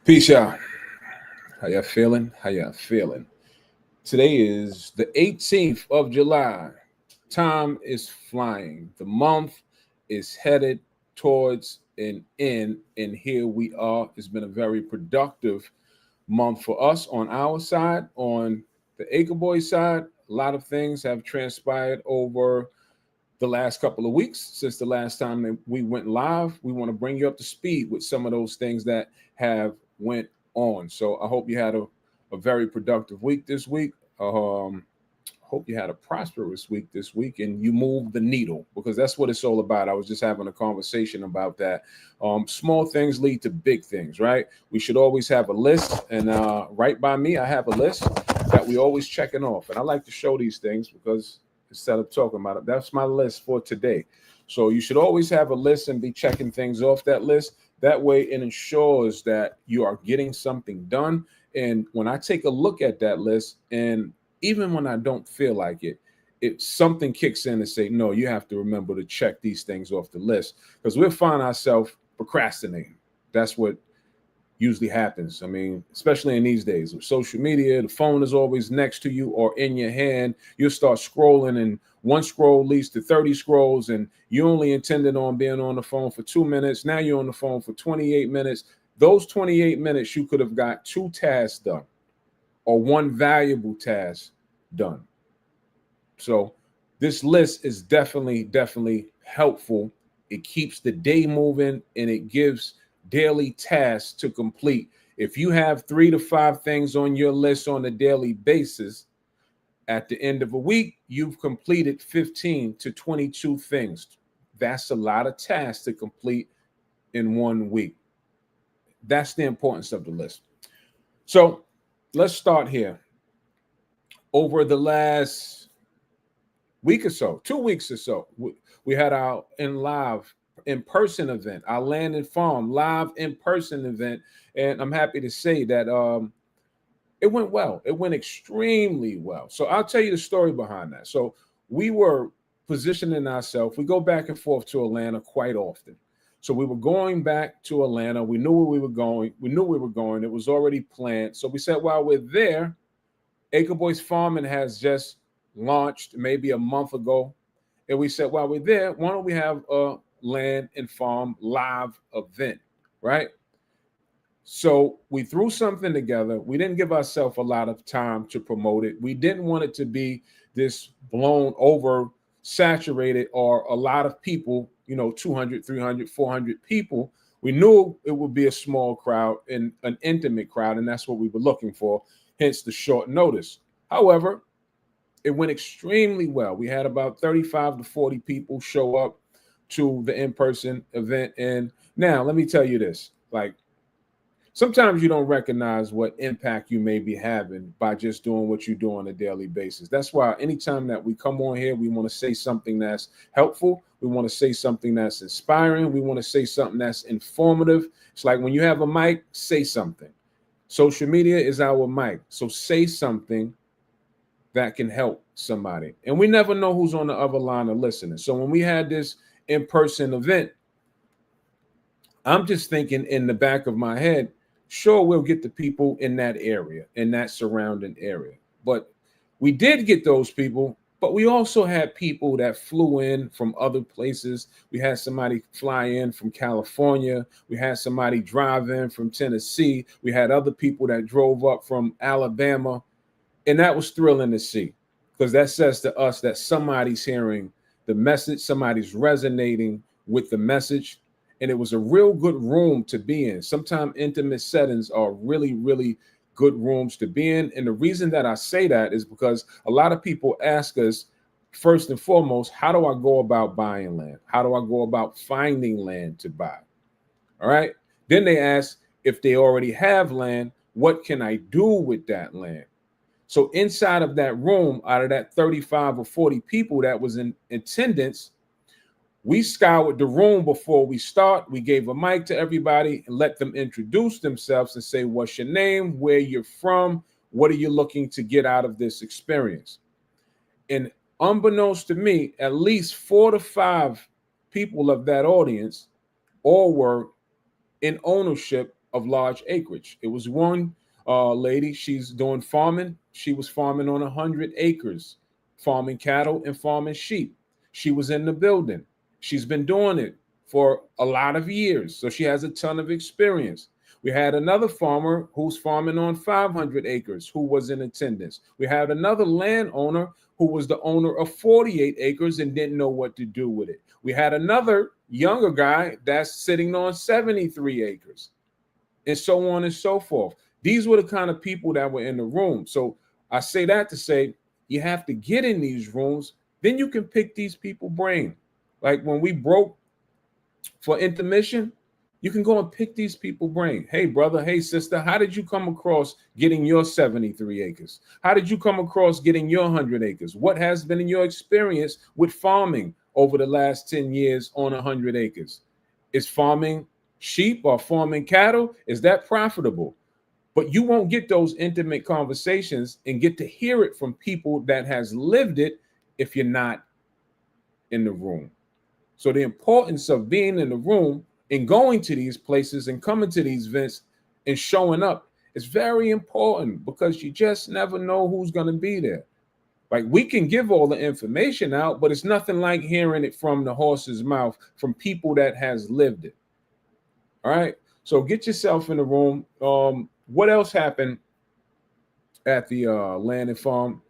Peace out. How y'all feeling? How y'all feeling? Today is the 18th of July. Time is flying. The month is headed towards an end, and here we are. It's been a very productive month for us on our side. On the Acre Boy side, a lot of things have transpired over the last couple of weeks since the last time that we went live. We want to bring you up to speed with some of those things that have went on. So I hope you had a very productive week this week. Hope you had a prosperous week this week and you moved the needle, because that's what it's all about. I was just having a conversation about that. Small things lead to big things, right? We should always have a list, and right by me I have a list that we always checking off, and I like to show these things because instead of talking about it, that's my list for today. So you should always have a list and be checking things off that list. That way it ensures that you are getting something done. And when I take a look at that list, and even when I don't feel like it something kicks in and say, no, you have to remember to check these things off the list, because we'll find ourselves procrastinating. That's what usually happens. I mean, especially in these days with social media, the phone is always next to you or in your hand. You'll start scrolling, and one scroll leads to 30 scrolls, and you only intended on being on the phone for 2 minutes. Now you're on the phone for 28 minutes. Those 28 minutes, you could have got two tasks done or one valuable task done. So this list is definitely helpful. It keeps the day moving, and it gives daily tasks to complete. If you have 3 to 5 things on your list on a daily basis, at the end of a week, you've completed 15 to 22 things. That's a lot of tasks to complete in 1 week. That's the importance of the list. So let's start here. Over the last week or so, 2 weeks or so, we had our in person event, our Land and Farm live in-person event, and I'm happy to say that it went well. It went extremely well. So I'll tell you the story behind that. So we were positioning ourselves. We go back and forth to Atlanta quite often. So we were going back to Atlanta. We knew where we were going. We knew we were going. It was already planned. So we said, while we're there, Acre Boys Farming has just launched maybe a month ago. And we said, while we're there, why don't we have a Land and Farm live event, right? So we threw something together. We didn't give ourselves a lot of time to promote it. We didn't want it to be this blown over, saturated, or a lot of people, 200, 300, 400 people. We knew it would be a small crowd and an intimate crowd, and that's what we were looking for, hence the short notice. However, it went extremely well. We had about 35 to 40 people show up to the in-person event. And now let me tell you this, like, sometimes you don't recognize what impact you may be having by just doing what you do on a daily basis. That's why anytime that we come on here, we want to say something that's helpful. We want to say something that's inspiring. We want to say something that's informative. It's like when you have a mic, say something. Social media is our mic. So say something that can help somebody. And we never know who's on the other line of listening. So when we had this in-person event, I'm just thinking in the back of my head, sure, we'll get the people in that area, in that surrounding area. But we did get those people, but we also had people that flew in from other places. We had somebody fly in from California. We had somebody drive in from Tennessee. We had other people that drove up from Alabama. And that was thrilling to see, because that says to us that somebody's hearing the message, somebody's resonating with the message. And it was a real good room to be in. Sometimes intimate settings are really good rooms to be in. And the reason that I say that is because a lot of people ask us, first and foremost, how do I go about buying land? How do I go about finding land to buy? All right. Then they ask, if they already have land, what can I do with that land? So inside of that room, out of that 35 or 40 people that was in attendance, we scoured the room before we start. We gave a mic to everybody and let them introduce themselves and say, what's your name, where you're from, what are you looking to get out of this experience? And unbeknownst to me, at least 4 to 5 people of that audience all were in ownership of large acreage. It was one lady, she's doing farming. She was farming on 100 acres, farming cattle and farming sheep. She was in the building. She's been doing it for a lot of years, so she has a ton of experience. We had another farmer who's farming on 500 acres who was in attendance. We had another landowner who was the owner of 48 acres and didn't know what to do with it. We had another younger guy that's sitting on 73 acres, and so on and so forth. These were the kind of people that were in the room. So I say that to say you have to get in these rooms, then you can pick these people brain. Like when we broke for intermission, you can go and pick these people brain. Hey, brother, hey, sister, how did you come across getting your 73 acres? How did you come across getting your 100 acres? What has been in your experience with farming over the last 10 years on 100 acres? Is farming sheep or farming cattle, is that profitable? But you won't get those intimate conversations and get to hear it from people that has lived it if you're not in the room. So the importance of being in the room and going to these places and coming to these events and showing up is very important, because you just never know who's going to be there. Like, we can give all the information out, but it's nothing like hearing it from the horse's mouth, from people that has lived it. All right. So get yourself in the room. What else happened at the land and farm?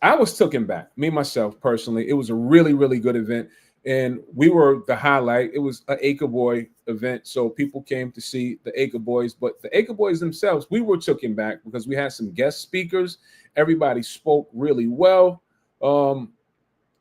I was taken back, me myself personally. It was a really, really good event. And we were the highlight. It was an Acre Boy event, so people came to see the Acre Boys. But the Acre Boys themselves, we were taken back because we had some guest speakers. Everybody spoke really well.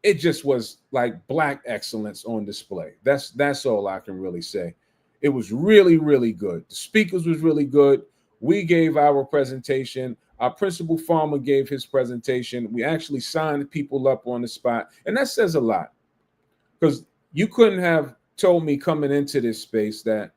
It just was like Black excellence on display. That's all I can really say. It was really, really good. The speakers was really good. We gave our presentation. Our principal farmer gave his presentation. We actually signed people up on the spot, and that says a lot. Because you couldn't have told me coming into this space that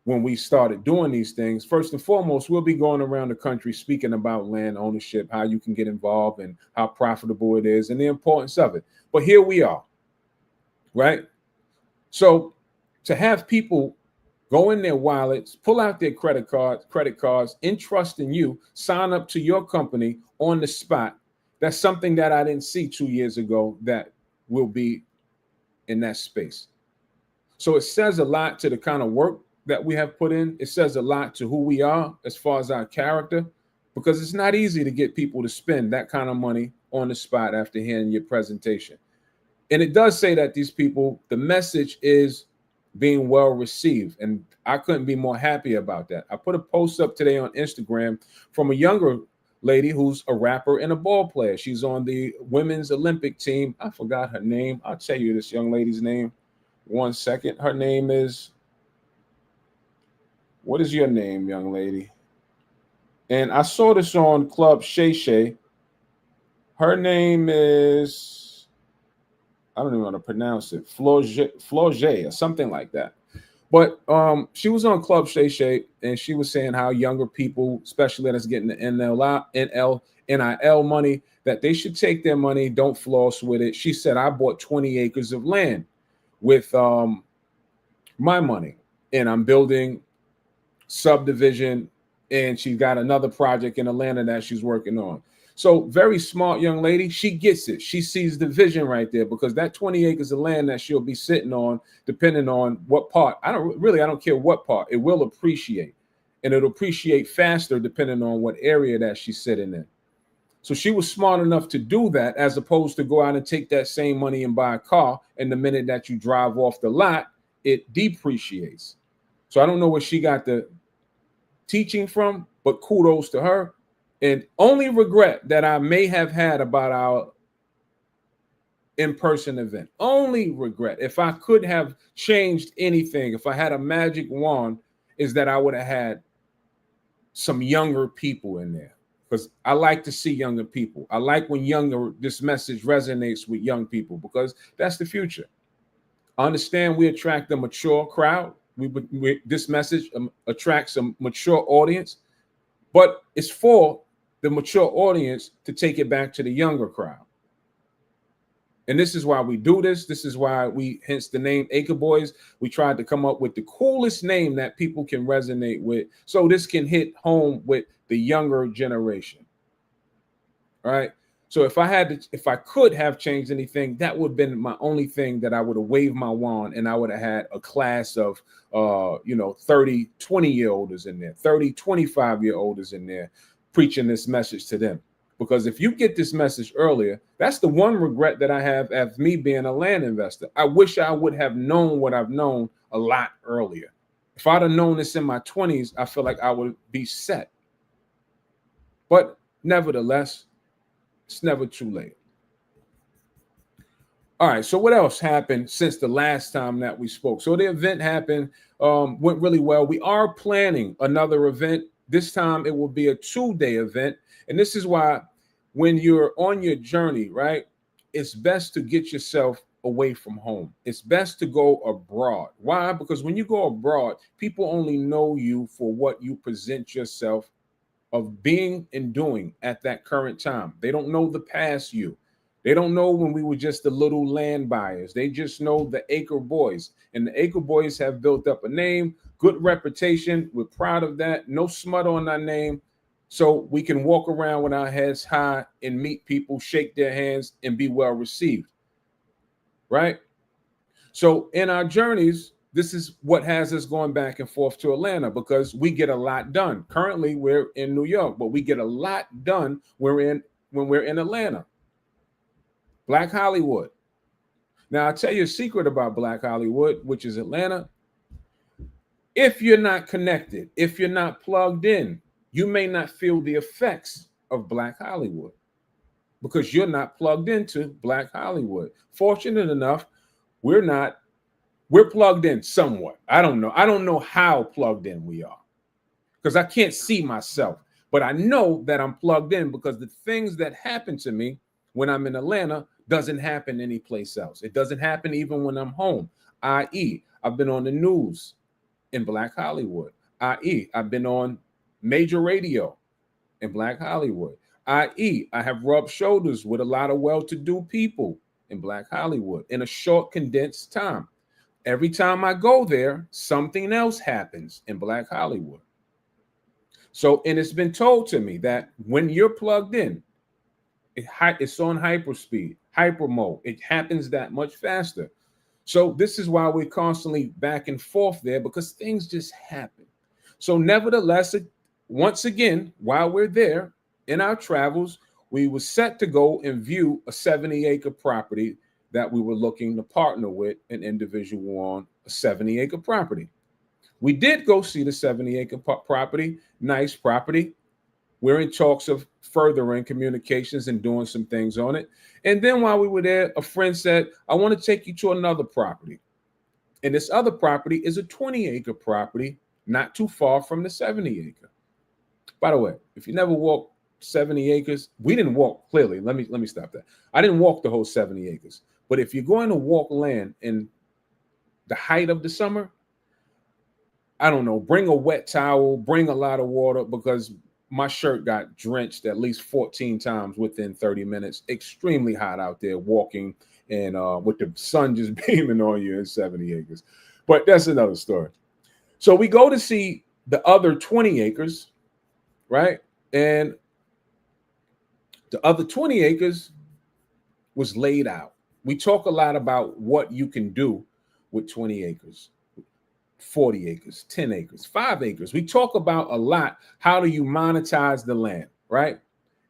when we started doing these things, first and foremost, we'll be going around the country speaking about land ownership, how you can get involved and how profitable it is and the importance of it. But here we are, right? So to have people go in their wallets, pull out their credit cards, entrust in you, sign up to your company on the spot, that's something that I didn't see 2 years ago that will be in that space. So it says a lot to the kind of work that we have put in. It says a lot to who we are as far as our character, because it's not easy to get people to spend that kind of money on the spot after hearing your presentation. And it does say that these people, the message is being well received. And I couldn't be more happy about that. I put a post up today on Instagram from a younger lady who's a rapper and a ball player. She's on the women's Olympic team. I forgot her name. I'll tell you this young lady's name. 1 second. Her name is, what is your name, young lady? And I saw this on Club Shay Shay. Her name is, I don't even want to pronounce it, Florget or something like that. But she was on Club Shay Shay, and she was saying how younger people, especially that's getting the NIL money, that they should take their money, don't floss with it. She said, I bought 20 acres of land with my money, and I'm building subdivision, and she's got another project in Atlanta that she's working on. So very smart young lady. She gets it. She sees the vision right there, because that 20 acres of land that she'll be sitting on, depending on what part, I don't care what part, it will appreciate. And it'll appreciate faster depending on what area that she's sitting in. So she was smart enough to do that, as opposed to go out and take that same money and buy a car. And the minute that you drive off the lot, it depreciates. So I don't know where she got the teaching from, but kudos to her. And only regret that I may have had about our in-person event, only regret, if I could have changed anything, if I had a magic wand, is that I would have had some younger people in there, because I like to see younger people. I like when this message resonates with young people, because that's the future. I understand we attract a mature crowd. This message attracts a mature audience, but it's for the mature audience to take it back to the younger crowd. And this is why we do this. This is why we, hence the name Acre Boys. We tried to come up with the coolest name that people can resonate with, so this can hit home with the younger generation. All right. So if I could have changed anything, that would have been my only thing, that I would have waved my wand and I would have had a class of 30, 20-year-olds in there, 30, 25-year-olds in there, preaching this message to them. Because if you get this message earlier, that's the one regret that I have as me being a land investor. I wish I would have known what I've known a lot earlier. If I'd have known this in my 20s, I feel like I would be set. But nevertheless, it's never too late. All right, so what else happened since the last time that we spoke? So the event happened, went really well. We are planning another event. This time it will be a 2-day event. And this is why when you're on your journey, right, it's best to get yourself away from home. It's best to go abroad. Why? Because when you go abroad, people only know you for what you present yourself of being and doing at that current time. They don't know the past you. They don't know when we were just the little land buyers. They just know the Acre Boys. And the Acre Boys have built up a name, good reputation. We're proud of that. No smut on our name. So we can walk around with our heads high and meet people, shake their hands, and be well received. Right? So in our journeys, this is what has us going back and forth to Atlanta, because we get a lot done. Currently, we're in New York, but we get a lot done when we're in Atlanta. Black Hollywood. Now, I'll tell you a secret about Black Hollywood, which is Atlanta. If you're not connected, if you're not plugged in, you may not feel the effects of Black Hollywood because you're not plugged into Black Hollywood. Fortunate enough, we're plugged in somewhat. I don't know how plugged in we are, because I can't see myself, but I know that I'm plugged in because the things that happen to me when I'm in Atlanta doesn't happen anyplace else. It doesn't happen even when I'm home. i.e., I've been on the news in Black Hollywood. i.e., I've been on major radio in Black Hollywood. i.e., I have rubbed shoulders with a lot of well-to-do people in Black Hollywood in a short, condensed time. Every time I go there, something else happens in Black Hollywood. So, and it's been told to me that when you're plugged in, it's on hyperspeed, hyper mode. It happens that much faster. So this is why we're constantly back and forth there, because things just happen. So nevertheless, once again, while we're there in our travels, we were set to go and view a 70-acre property that we were looking to partner with an individual on a 70-acre property. We did go see the 70-acre property, nice property. We're in talks of furthering communications and doing some things on it. And then while we were there, a friend said, I want to take you to another property. And this other property is a 20-acre property, not too far from the 70-acre. By the way, if you never walked 70 acres, we didn't walk, clearly. Let me stop that. I didn't walk the whole 70 acres. But if you're going to walk land in the height of the summer, I don't know, bring a wet towel, bring a lot of water, because my shirt got drenched at least 14 times within 30 minutes. Extremely hot out there walking and with the sun just beaming on you in 70 acres. But that's another story. So we go to see the other 20 acres, right? And the other 20 acres was laid out. We talk a lot about what you can do with 20 acres. 40 acres, 10 acres, 5 acres. We talk about a lot. How do you monetize the land, right?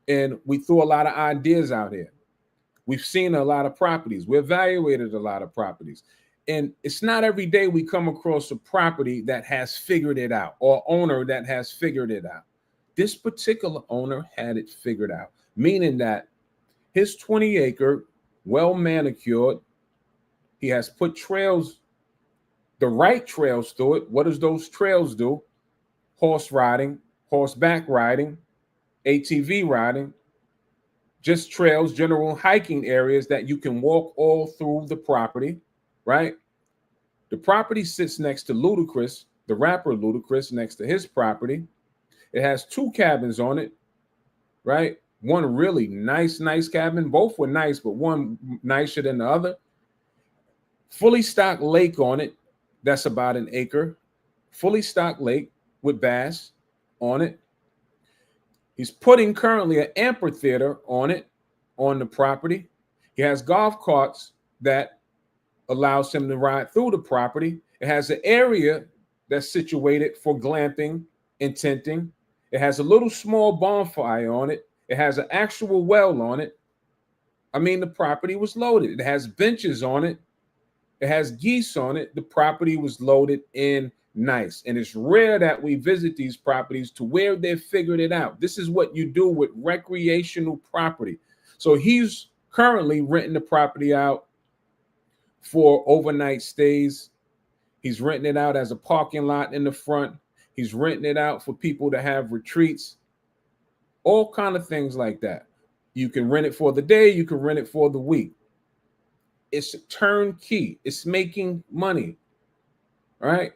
And we threw a lot of ideas out here. We've seen a lot of properties. We evaluated a lot of properties. And it's not every day we come across a property that has figured it out, or owner that has figured it out. This particular owner had it figured out, meaning that his 20-acre, well manicured, he has put trails, the right trails through it. What does those trails do? Horse riding, horseback riding, ATV riding, just trails, general hiking areas that you can walk all through the property, right? The property sits next to Ludacris, the rapper Ludacris, next to his property. It has 2 cabins on it, right? one really nice cabin. Both were nice, but one nicer than the other. Fully stocked lake on it. That's about an acre. Fully stocked lake with bass on it. He's putting currently an amphitheater on it, on the property. He has golf carts that allows him to ride through the property. It has an area that's situated for glamping and tenting. It has a little small bonfire on it. It has an actual well on it. I mean, the property was loaded. It has benches on it. It has geese on it. The property was loaded in nice. And it's rare that we visit these properties to where they've figured it out. This is what you do with recreational property. So he's currently renting the property out for overnight stays. He's renting it out as a parking lot in the front. He's renting it out for people to have retreats, all kind of things like that. You can rent it for the day. You can rent it for the week. It's a turnkey. It's making money. All right.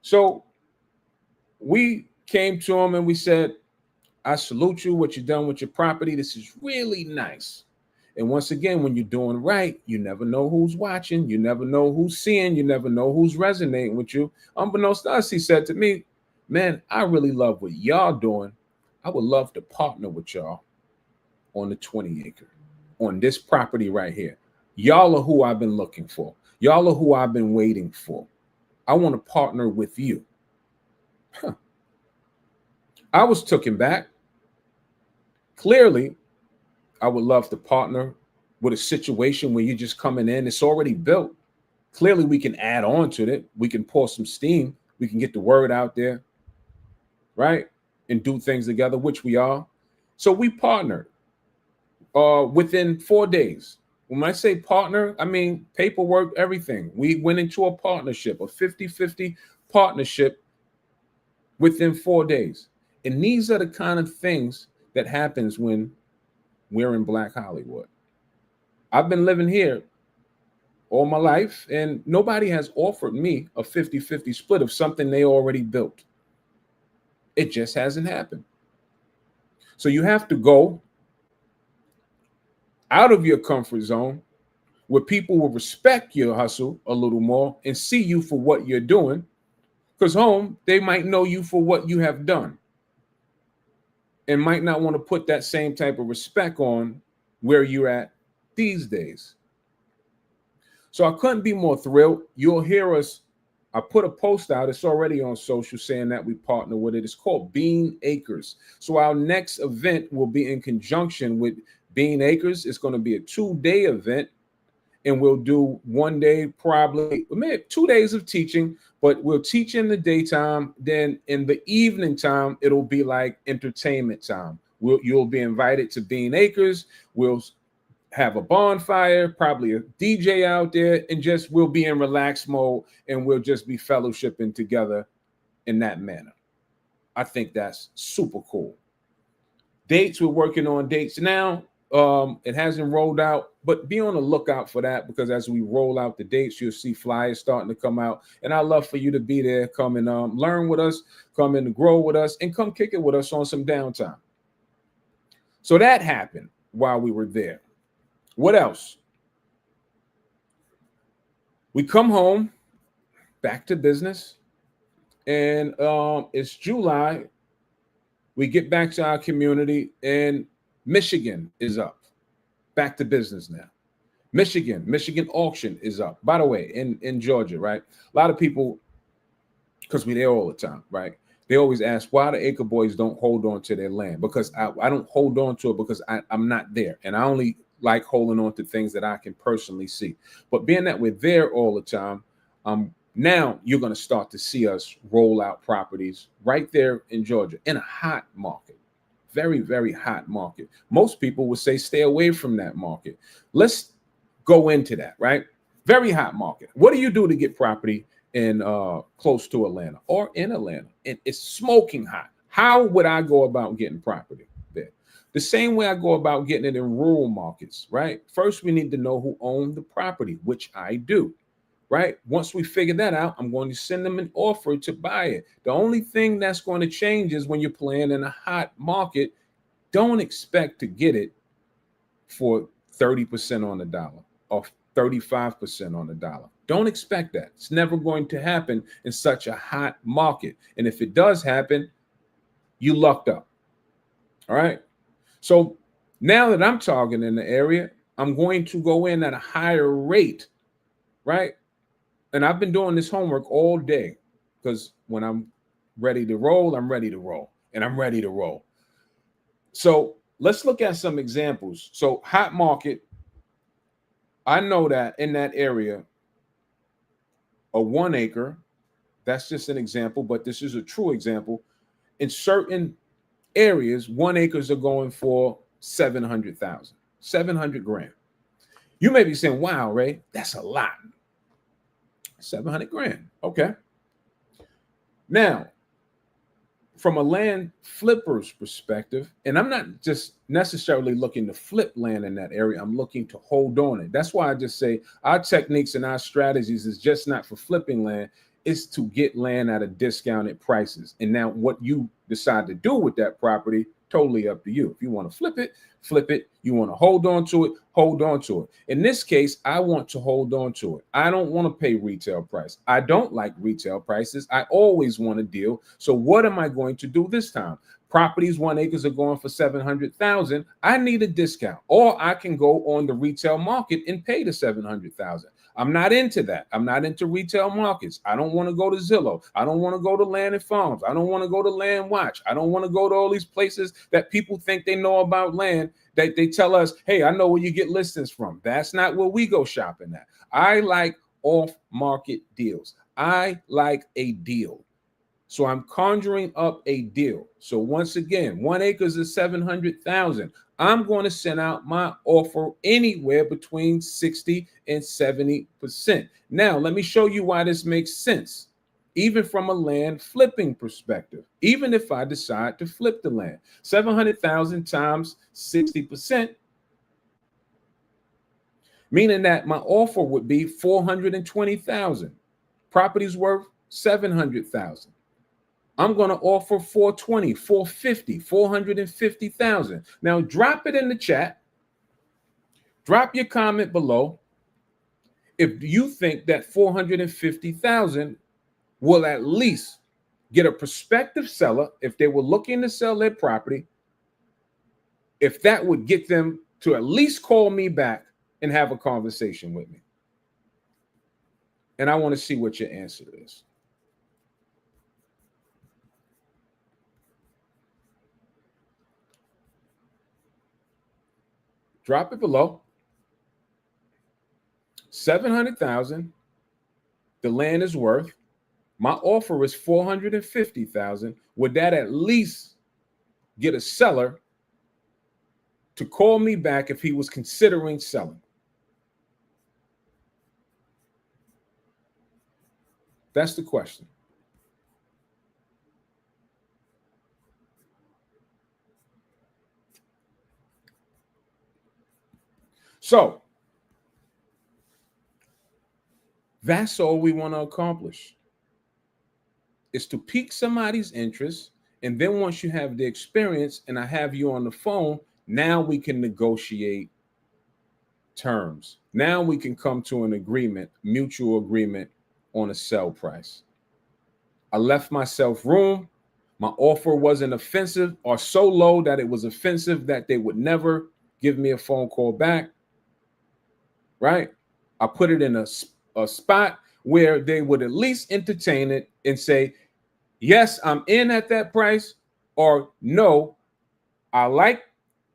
So we came to him and we said, I salute you, what you've done with your property. This is really nice. And once again, when you're doing right, you never know who's watching. You never know who's seeing. You never know who's resonating with you. Unbeknownst to us, he said to me, man, I really love what y'all doing. I would love to partner with y'all on the 20 acre, on this property right here. Y'all are who I've been looking for. Y'all are who I've been waiting for. I want to partner with you. I was taken back. Clearly, I would love to partner with a situation where you're just coming in. It's already built. Clearly, we can add on to it. We can pour some steam. We can get the word out there, right? And do things together, which we are. So we partnered within 4 days. When I say partner, I mean paperwork, everything. We went into a partnership, a 50-50 partnership within 4 days. And these are the kind of things that happens when we're in Black Hollywood. I've been living here all my life, and nobody has offered me a 50-50 split of something they already built. It just hasn't happened. So you have to go out of your comfort zone where people will respect your hustle a little more and see you for what you're doing. Because home, they might know you for what you have done and might not want to put that same type of respect on where you're at these days. So I couldn't be more thrilled. You'll hear us. I put a post out. It's already on social saying that we partner with it. It's called Bean Acres. So our next event will be in conjunction with Bean Acres. It's going to be a 2-day event, and we'll do 1 day, probably maybe 2 days of teaching, but we'll teach in the daytime. Then in the evening time, it'll be like entertainment time. You'll be invited to Bean Acres. We'll have a bonfire, probably a DJ out there, and just we'll be in relaxed mode, and we'll just be fellowshipping together in that manner. I think that's super cool. Dates, we're working on dates now. It hasn't rolled out, but be on the lookout for that, because as we roll out the dates, you'll see flyers starting to come out. And I'd love for you to be there, come and learn with us, come and grow with us, and come kick it with us on some downtime. So that happened while we were there. What else? We come home, back to business, and it's July. We get back to our community, and Michigan is up. Back to business now. Michigan auction is up. By the way, in Georgia, right? A lot of people, because we're there all the time, right? They always ask why the Acre Boys don't hold on to their land. Because I don't hold on to it because I'm not there. And I only like holding on to things that I can personally see. But being that we're there all the time, now you're going to start to see us roll out properties right there in Georgia in a hot market. Very, very hot market. Most people would say stay away from that market. Let's go into that, right? Very hot market. What do you do to get property in close to Atlanta or in Atlanta? And it's smoking hot. How would I go about getting property there? The same way I go about getting it in rural markets, right? First, we need to know who owned the property, which I do, right? Once we figure that out, I'm going to send them an offer to buy it. The only thing that's going to change is when you're playing in a hot market, don't expect to get it for 30% on the dollar or 35% on the dollar. Don't expect that. It's never going to happen in such a hot market. And if it does happen, you lucked up. All right. So now that I'm talking in the area, I'm going to go in at a higher rate, right? And I've been doing this homework all day because when I'm ready to roll, I'm ready to roll, and I'm ready to roll. So let's look at some examples. So hot market, I know that in that area, a 1 acre, that's just an example, but this is a true example. In certain areas, 1 acres are going for 700,000, 700 grand. You may be saying, wow, Ray, that's a lot. 700 grand. Okay. Now, from a land flipper's perspective, and I'm not just necessarily looking to flip land in that area, I'm looking to hold on it. That's why I just say our techniques and our strategies is just not for flipping land, it's to get land at a discounted prices. And now what you decide to do with that property, totally up to you. If you want to flip it, flip it. You want to hold on to it, hold on to it. In this case, I want to hold on to it. I don't want to pay retail price. I don't like retail prices. I always want a deal. So what am I going to do this time? Properties 1 acres are going for 700,000. I need a discount, or I can go on the retail market and pay the 700,000. I'm not into that. I'm not into retail markets. I don't want to go to Zillow. I don't want to go to Land and Farms. I don't want to go to Land Watch. I don't want to go to all these places that people think they know about land. They tell us, hey, I know where you get listings from. That's not where we go shopping at. I like off-market deals. I like a deal. So I'm conjuring up a deal. So once again, 1 acre is 700,000. I'm going to send out my offer anywhere between 60 and 70%. Now, let me show you why this makes sense, even from a land flipping perspective. Even if I decide to flip the land, 700,000 times 60%, meaning that my offer would be 420,000. Property's worth 700,000. I'm going to offer 420, 450, 450,000. Now drop it in the chat. Drop your comment below if you think that 450,000 will at least get a prospective seller, if they were looking to sell their property, if that would get them to at least call me back and have a conversation with me. And I want to see what your answer is. Drop it below. 700,000. The land is worth. My offer is 450,000. Would that at least get a seller to call me back if he was considering selling? That's the question. So that's all we want to accomplish, is to pique somebody's interest. And then once you have the experience and I have you on the phone, now we can negotiate terms. Now we can come to an agreement, mutual agreement on a sell price. I left myself room. My offer wasn't offensive or so low that it was offensive that they would never give me a phone call back. Right? I put it in a spot where they would at least entertain it and say, yes, I'm in at that price, or no, I like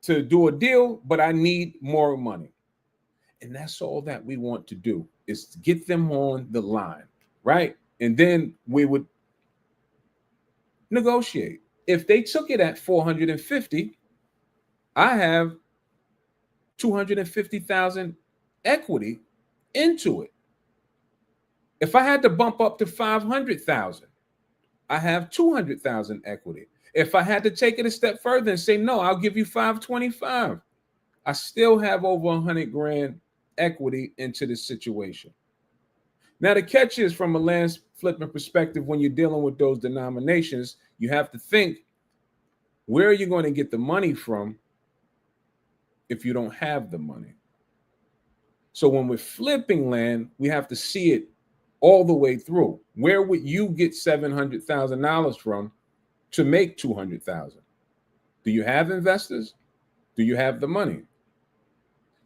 to do a deal, but I need more money. And that's all that we want to do, is to get them on the line, right? And then we would negotiate. If they took it at 450, I have 250,000 equity into it. If I had to bump up to 500,000, I have 200,000 equity. If I had to take it a step further and say, no, I'll give you 525, I still have over 100 grand equity into this situation. Now, the catch is, from a land flipping perspective, when you're dealing with those denominations, you have to think Where are you going to get the money from if you don't have the money? So when we're flipping land, we have to see it all the way through. Where would you get $700,000 from to make $200,000? Do you have investors? Do you have the money?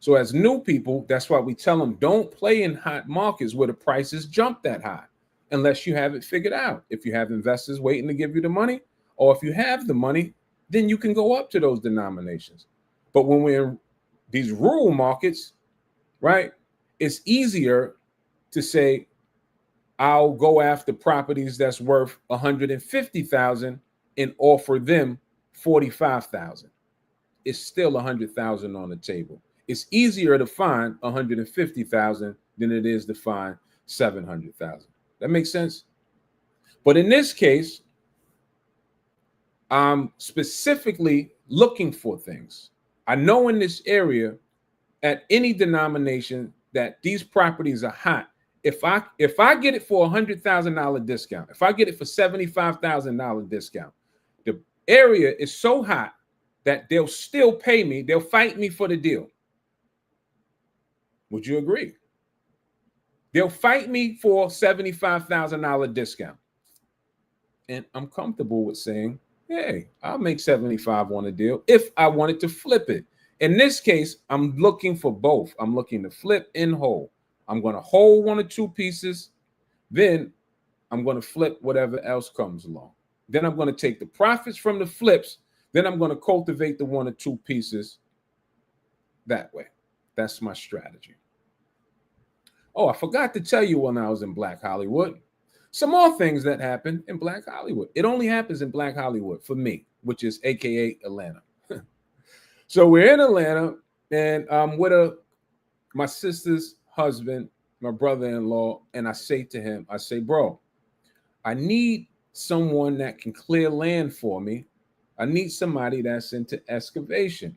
So as new people, that's why we tell them don't play in hot markets where the prices jump that high unless you have it figured out. If you have investors waiting to give you the money, or if you have the money, then you can go up to those denominations. But when we're in these rural markets, right, it's easier to say, I'll go after properties that's worth 150,000 and offer them 45,000. It's still 100,000 on the table. It's easier to find 150,000 than it is to find 700,000. That makes sense? But in this case, I'm specifically looking for things. I know in this area at any denomination that these properties are hot. If I get it for $100,000 discount, if I get it for $75,000 discount, the area is so hot that they'll still pay me. They'll fight me for the deal. Would you agree? They'll fight me for $75,000 discount. And I'm comfortable with saying, hey, I'll make 75 on a deal if I wanted to flip it. In this case, I'm looking for both. I'm looking to flip and hold. I'm going to hold one or two pieces. Then I'm going to flip whatever else comes along. Then I'm going to take the profits from the flips. Then I'm going to cultivate the one or two pieces that way. That's my strategy. Oh, I forgot to tell you when I was in Black Hollywood. Some more things that happen in Black Hollywood. It only happens in Black Hollywood for me, which is AKA Atlanta. So we're in Atlanta, and I'm with my sister's husband, my brother-in-law, and I say to him, I say, bro, I need someone that can clear land for me. I need somebody that's into excavation.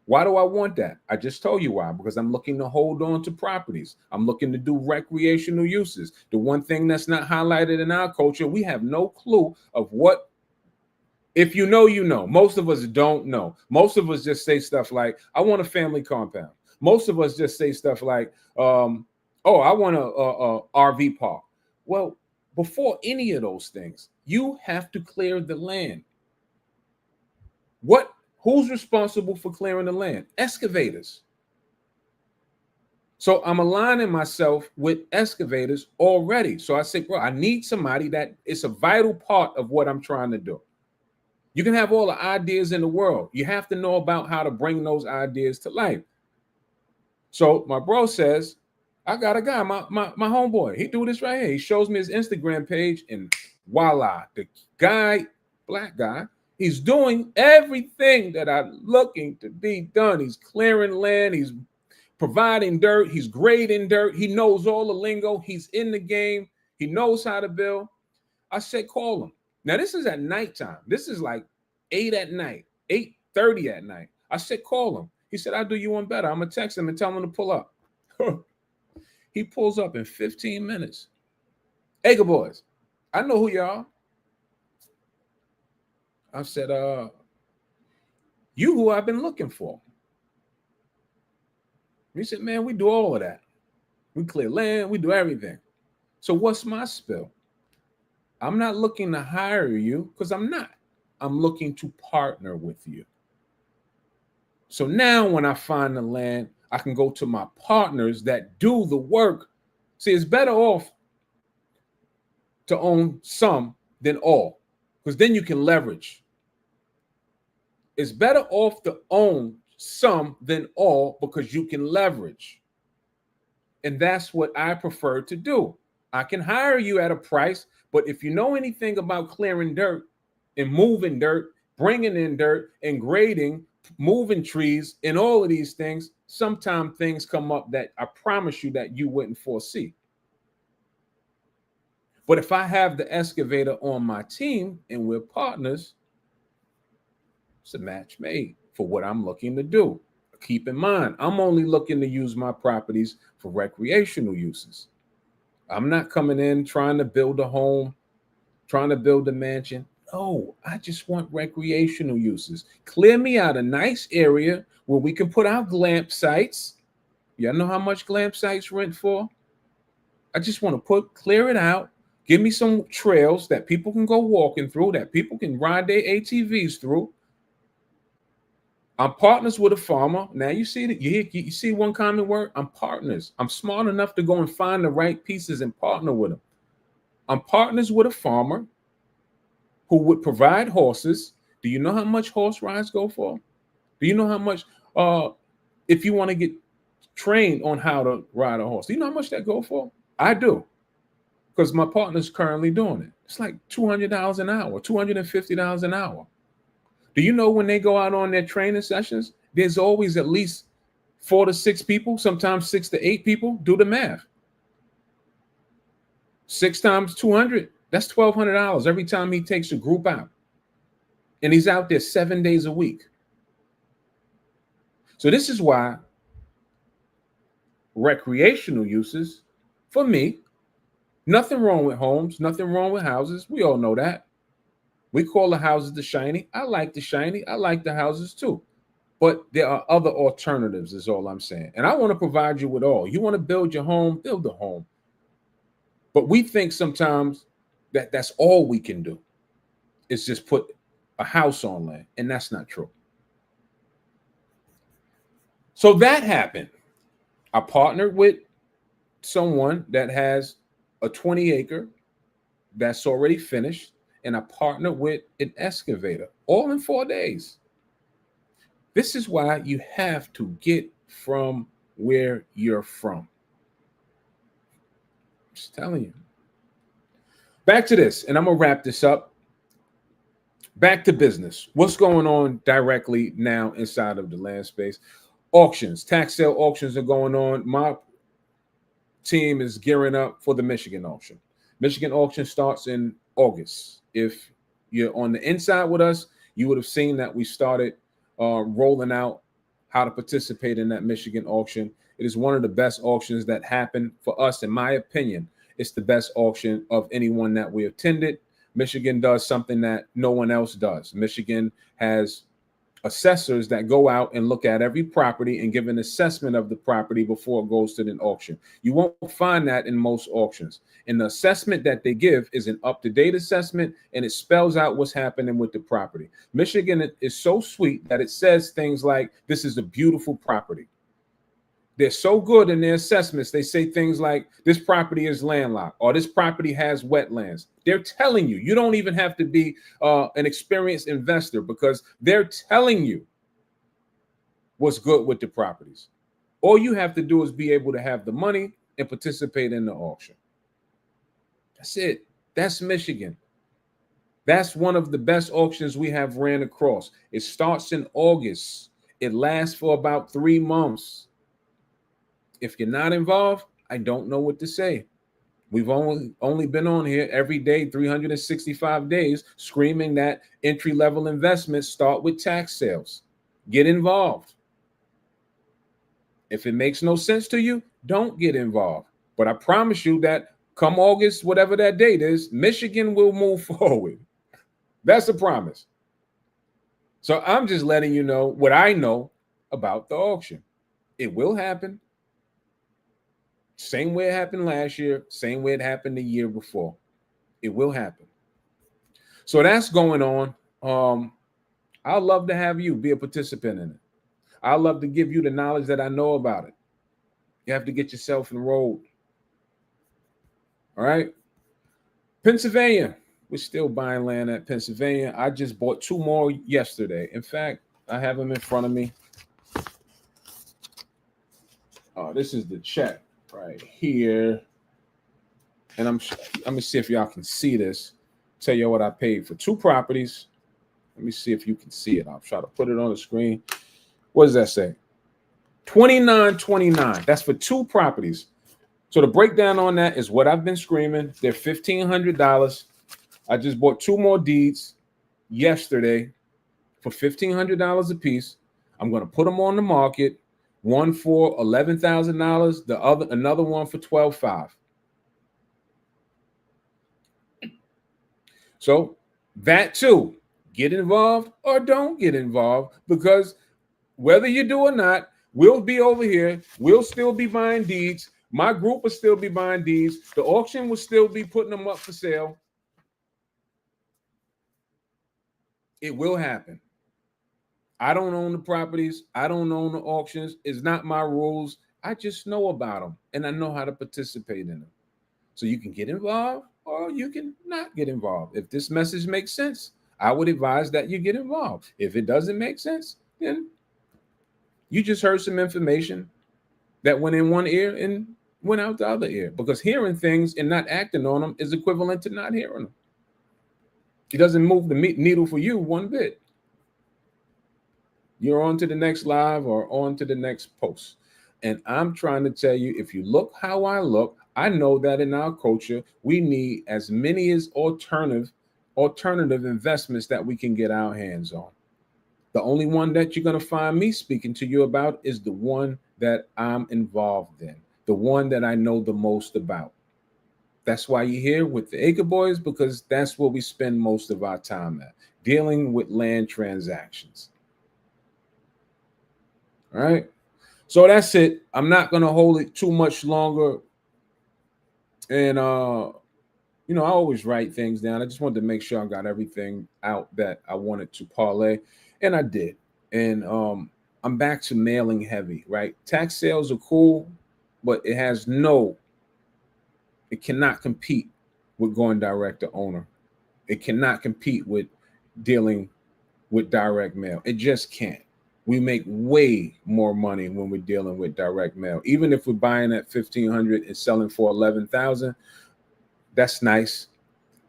Why do I want that? I just told you why, because I'm looking to hold on to properties. I'm looking to do recreational uses. The one thing that's not highlighted in our culture, we have no clue of what. If you know, you know. Most of us don't know. Most of us just say stuff like, I want a family compound. Most of us just say stuff like, oh, I want a RV park. Well, before any of those things, you have to clear the land. Who's responsible for clearing the land? Excavators. So I'm aligning myself with excavators already. So I say, bro, I need somebody that is a vital part of what I'm trying to do. You can have all the ideas in the world. You have to know about how to bring those ideas to life. So my bro says, I got a guy, my homeboy. He do this right here. He shows me his Instagram page, and voila, the guy, black guy, he's doing everything that I'm looking to be done. He's clearing land. He's providing dirt. He's grading dirt. He knows all the lingo. He's in the game. He knows how to build. I said, call him. Now, this is at nighttime. This is like 8 at night, 8:30 at night. I said, call him. He said, I'll do you one better. I'm going to text him and tell him to pull up. He pulls up in 15 minutes. Hey, good boys, I know who you are. I said, you who I've been looking for. He said, man, we do all of that. We clear land. We do everything. So what's my spill? I'm not looking to hire you because I'm not. I'm looking to partner with you. So now when I find the land, I can go to my partners that do the work. See, it's better off to own some than all, because then you can leverage. It's better off to own some than all because you can leverage. And that's what I prefer to do. I can hire you at a price, but if you know anything about clearing dirt and moving dirt, bringing in dirt and grading, moving trees and all of these things, sometimes things come up that I promise you that you wouldn't foresee. But if I have the excavator on my team and we're partners, it's a match made for what I'm looking to do. Keep in mind, I'm only looking to use my properties for recreational uses. I'm not coming in trying to build a home, trying to build a mansion. No, I just want recreational uses. Clear me out a nice area where we can put out glamp sites. Y'all know how much glamp sites rent for? I just want to clear it out. Give me some trails that people can go walking through, that people can ride their ATVs through. I'm partners with a farmer. Now you see that you see one common word. I'm partners. I'm smart enough to go and find the right pieces and partner with them. I'm partners with a farmer who would provide horses. Do you know how much horse rides go for? Do you know how much if you want to get trained on how to ride a horse? Do you know how much that go for? I do. Because my partner's currently doing it. It's like $200 an hour, $250 an hour. Do you know when they go out on their training sessions, there's always at least 4 to 6 people, sometimes 6 to 8 people. Do the math. 6 times 200, that's $1,200 every time he takes a group out. And he's out there 7 days a week. So this is why recreational uses, for me, nothing wrong with homes, nothing wrong with houses. We all know that. We call the houses the shiny. I like the shiny. I like the houses too. But there are other alternatives, is all I'm saying. And I want to provide you with all. You want to build your home, build a home. But we think sometimes that that's all we can do is just put a house on land. And that's not true. So that happened. I partnered with someone that has a 20-acre that's already finished. And I partnered with an excavator, all in 4 days. This is why you have to get from where you're from. I'm just telling you. Back to this, and I'm going to wrap this up. Back to business. What's going on directly now inside of the land space? Auctions, tax sale auctions are going on. My team is gearing up for the Michigan auction. Michigan auction starts in August. If you're on the inside with us, you would have seen that we started rolling out how to participate in that Michigan auction. It is one of the best auctions that happened for us, in my opinion. It's the best auction of anyone that we attended. Michigan does something that no one else does. Michigan has assessors that go out and look at every property and give an assessment of the property before it goes to an auction. You won't find that in most auctions. And the assessment that they give is an up-to-date assessment, and it spells out what's happening with the property. Michigan is so sweet that it says things like, this is a beautiful property. They're so good in their assessments. They say things like, this property is landlocked, or this property has wetlands. They're telling you. You don't even have to be an experienced investor, because they're telling you what's good with the properties. All you have to do is be able to have the money and participate in the auction. That's it. That's Michigan. That's one of the best auctions we have ran across. It starts in August. It lasts for about 3 months. If you're not involved, I don't know what to say. We've only been on here every day, 365 days, screaming that entry-level investments start with tax sales. Get involved. If it makes no sense to you, don't get involved. But I promise you that come August, whatever that date is, Michigan will move forward. That's a promise. So I'm just letting you know what I know about the auction. It will happen. Same way it happened last year, same way it happened the year before. It will happen. So that's going on. I'd love to have you be a participant in it. I'd love to give you the knowledge that I know about it. You have to get yourself enrolled. All right. Pennsylvania. We're still buying land at Pennsylvania. I just bought 2 more yesterday. In fact, I have them in front of me. This is the check right here. And let me see if y'all can see this. Tell you what I paid for 2 properties. Let me see if you can see it. I'll try to put it on the screen. What does that say? $29.29. That's for 2 properties. So the breakdown on that is what I've been screaming. They're $1,500. I just bought 2 more deeds yesterday for $1,500 a piece. I'm going to put them on the market. One for $11,000. Another one for $12,500. So That too. Get involved or don't get involved, because whether you do or not, we'll be over here. We'll still be buying deeds. My group will still be buying deeds. The auction will still be putting them up for sale. It will happen. I don't own the properties. I don't own the auctions. It's not my rules. I just know about them and I know how to participate in them. So you can get involved or you can not get involved. If this message makes sense, I would advise that you get involved. If it doesn't make sense, then you just heard some information that went in one ear and went out the other ear, because hearing things and not acting on them is equivalent to not hearing them. It doesn't move the needle for you one bit. You're on to the next live or on to the next post. And I'm trying to tell you, if you look how I look, I know that in our culture, we need as many as alternative investments that we can get our hands on. The only one that you're going to find me speaking to you about is the one that I'm involved in, the one that I know the most about. That's why you're here with the Acre Boys, because that's where we spend most of our time at, dealing with land transactions. All right. So that's it. I'm not going to hold it too much longer. And, I always write things down. I just wanted to make sure I got everything out that I wanted to parlay. And I did. And I'm back to mailing heavy, right? Tax sales are cool, but it cannot compete with going direct to owner. It cannot compete with dealing with direct mail. It just can't. We make way more money when we're dealing with direct mail. Even if we're buying at $1,500 and selling for $11,000, that's nice.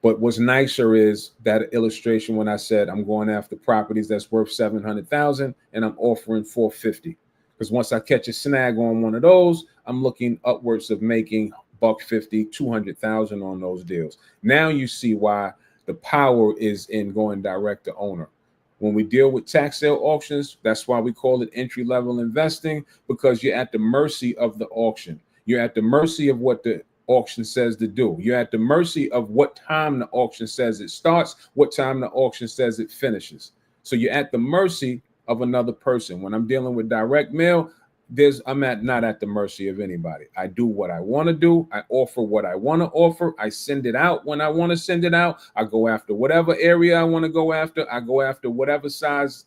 But what's nicer is that illustration when I said I'm going after properties that's worth $700,000 and I'm offering $450. Because once I catch a snag on one of those, I'm looking upwards of making $150, $200,000 on those deals. Now you see why the power is in going direct to owner. When we deal with tax sale auctions, that's why we call it entry-level investing, because you're at the mercy of the auction. You're at the mercy of what the auction says to do. You're at the mercy of what time the auction says it starts, what time the auction says it finishes. So you're at the mercy of another person. When I'm dealing with direct mail, I'm not at the mercy of anybody. I do what I want to do. I offer what I want to offer. I send it out when I want to send it out. I go after whatever area I want to go after. I go after whatever size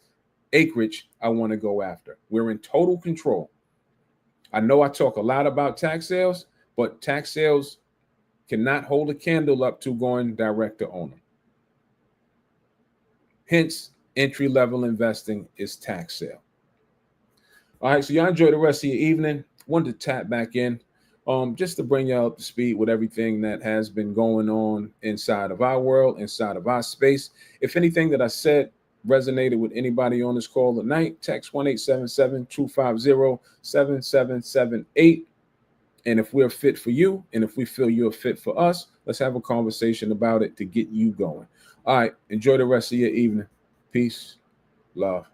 acreage I want to go after. We're in total control. I know I talk a lot about tax sales, but tax sales cannot hold a candle up to going direct to owner. Hence, entry-level investing is tax sale. All right, so y'all enjoy the rest of your evening. Wanted to tap back in just to bring y'all up to speed with everything that has been going on inside of our world, inside of our space. If anything that I said resonated with anybody on this call tonight, text 1-877-250-7778. And if we're fit for you, and if we feel you're fit for us, let's have a conversation about it to get you going. All right, enjoy the rest of your evening. Peace, love.